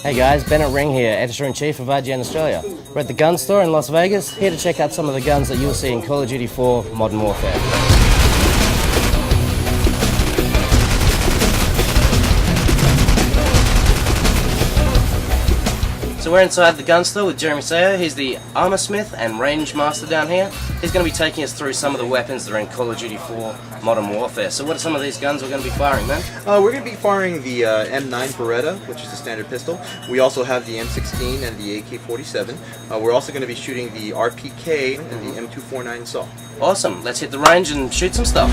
Hey guys, Bennett Ring here, Editor-in-Chief of IGN Australia. We're at the gun store in Las Vegas, here to check out some of the guns that you'll see in Call of Duty 4 Modern Warfare. So we're inside the gun store with Jeremy Sayer. He's the armor smith and range master down here. He's going to be taking us through some of the weapons that are in Call of Duty 4 Modern Warfare. So what are some of these guns we're going to be firing, man? We're going to be firing the M9 Beretta, which is the standard pistol. We also have the M16 and the AK-47. We're also going to be shooting the RPK and the M249 SAW. Awesome. Let's hit the range and shoot some stuff.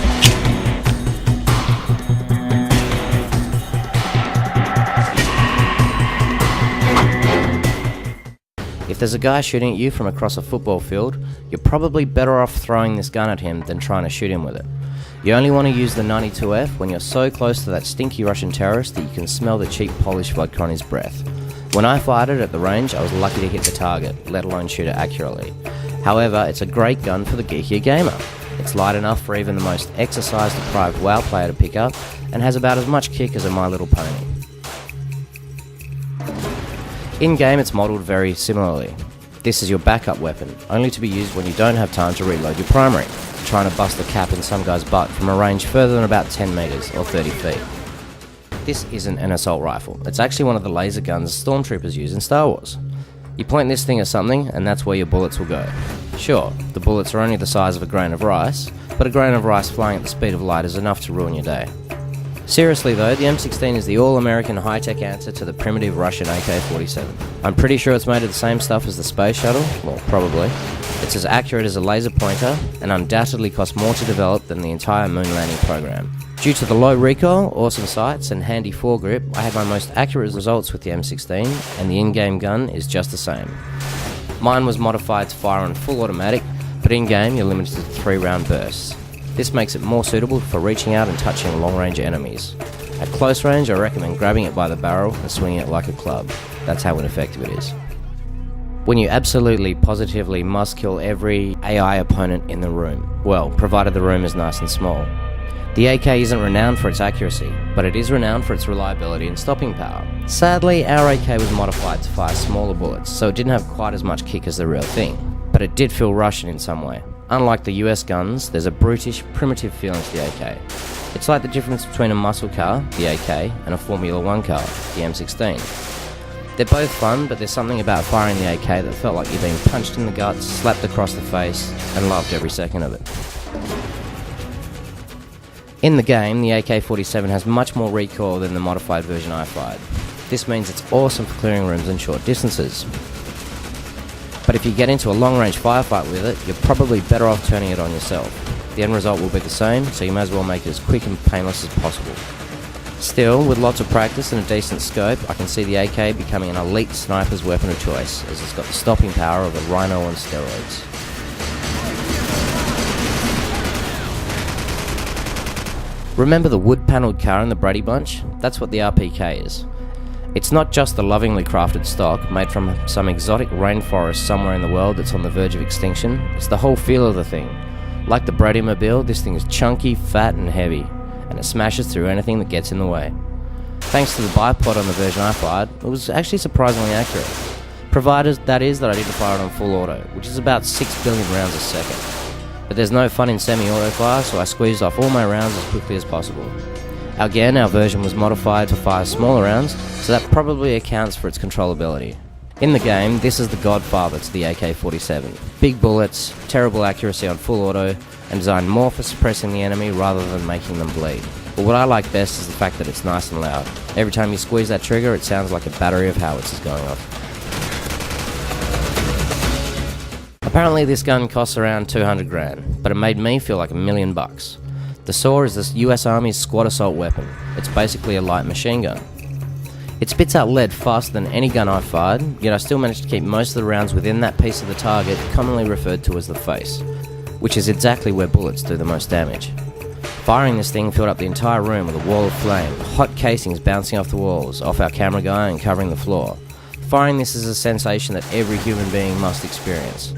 If there's a guy shooting at you from across a football field, you're probably better off throwing this gun at him than trying to shoot him with it. You only want to use the 92F when you're so close to that stinky Russian terrorist that you can smell the cheap Polish vodka on his breath. When I fired it at the range, I was lucky to hit the target, let alone shoot it accurately. However, it's a great gun for the geekier gamer. It's light enough for even the most exercise-deprived WoW player to pick up, and has about as much kick as a My Little Pony. In-game, it's modelled very similarly. This is your backup weapon, only to be used when you don't have time to reload your primary, trying to bust the cap in some guy's butt from a range further than about 10 meters or 30 feet. This isn't an assault rifle. It's actually one of the laser guns stormtroopers use in Star Wars. You point this thing at something, and that's where your bullets will go. Sure, the bullets are only the size of a grain of rice, but a grain of rice flying at the speed of light is enough to ruin your day. Seriously though, the M16 is the all-American high-tech answer to the primitive Russian AK-47. I'm pretty sure it's made of the same stuff as the space shuttle, well, probably. It's as accurate as a laser pointer, and undoubtedly costs more to develop than the entire moon landing program. Due to the low recoil, awesome sights, and handy foregrip, I had my most accurate results with the M16, and the in-game gun is just the same. Mine was modified to fire on full automatic, but in-game you're limited to 3-round bursts. This makes it more suitable for reaching out and touching long-range enemies. At close range, I recommend grabbing it by the barrel and swinging it like a club. That's how ineffective it is. When you absolutely, positively must kill every AI opponent in the room, well, provided the room is nice and small. The AK isn't renowned for its accuracy, but it is renowned for its reliability and stopping power. Sadly, our AK was modified to fire smaller bullets, so it didn't have quite as much kick as the real thing, but it did feel Russian in some way. Unlike the US guns, there's a brutish, primitive feeling to the AK. It's like the difference between a muscle car, the AK, and a Formula 1 car, the M16. They're both fun, but there's something about firing the AK that felt like you're being punched in the guts, slapped across the face, and loved every second of it. In the game, the AK-47 has much more recoil than the modified version I fired. This means it's awesome for clearing rooms and short distances. But if you get into a long-range firefight with it, you're probably better off turning it on yourself. The end result will be the same, so you may as well make it as quick and painless as possible. Still, with lots of practice and a decent scope, I can see the AK becoming an elite sniper's weapon of choice, as it's got the stopping power of a Rhino on steroids. Remember the wood-panelled car in the Brady Bunch? That's what the RPK is. It's not just the lovingly crafted stock, made from some exotic rainforest somewhere in the world that's on the verge of extinction. It's the whole feel of the thing. Like the Bradymobile, this thing is chunky, fat and heavy, and it smashes through anything that gets in the way. Thanks to the bipod on the version I fired, it was actually surprisingly accurate. Provided, that is, that I didn't fire it on full auto, which is about 6 billion rounds a second. But there's no fun in semi-auto fire, so I squeezed off all my rounds as quickly as possible. Again, our version was modified to fire smaller rounds, so that probably accounts for its controllability. In the game, this is the godfather to the AK-47. Big bullets, terrible accuracy on full auto, and designed more for suppressing the enemy rather than making them bleed. But what I like best is the fact that it's nice and loud. Every time you squeeze that trigger, it sounds like a battery of howitzers going off. Apparently this gun costs around 200 grand, but it made me feel like $1 million. The SAW is the US Army's squad assault weapon. It's basically a light machine gun. It spits out lead faster than any gun I've fired, yet I still managed to keep most of the rounds within that piece of the target, commonly referred to as the face, which is exactly where bullets do the most damage. Firing this thing filled up the entire room with a wall of flame, hot casings bouncing off the walls, off our camera guy and covering the floor. Firing this is a sensation that every human being must experience.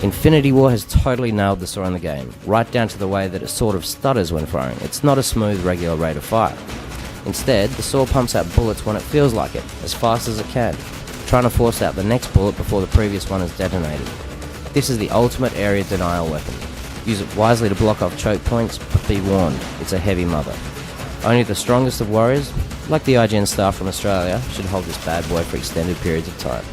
Infinity War has totally nailed the saw in the game, right down to the way that it sort of stutters when firing. It's not a smooth, regular rate of fire. Instead, the saw pumps out bullets when it feels like it, as fast as it can, trying to force out the next bullet before the previous one is detonated. This is the ultimate area denial weapon. Use it wisely to block off choke points, but be warned, it's a heavy mother. Only the strongest of warriors, like the IGN staff from Australia, should hold this bad boy for extended periods of time.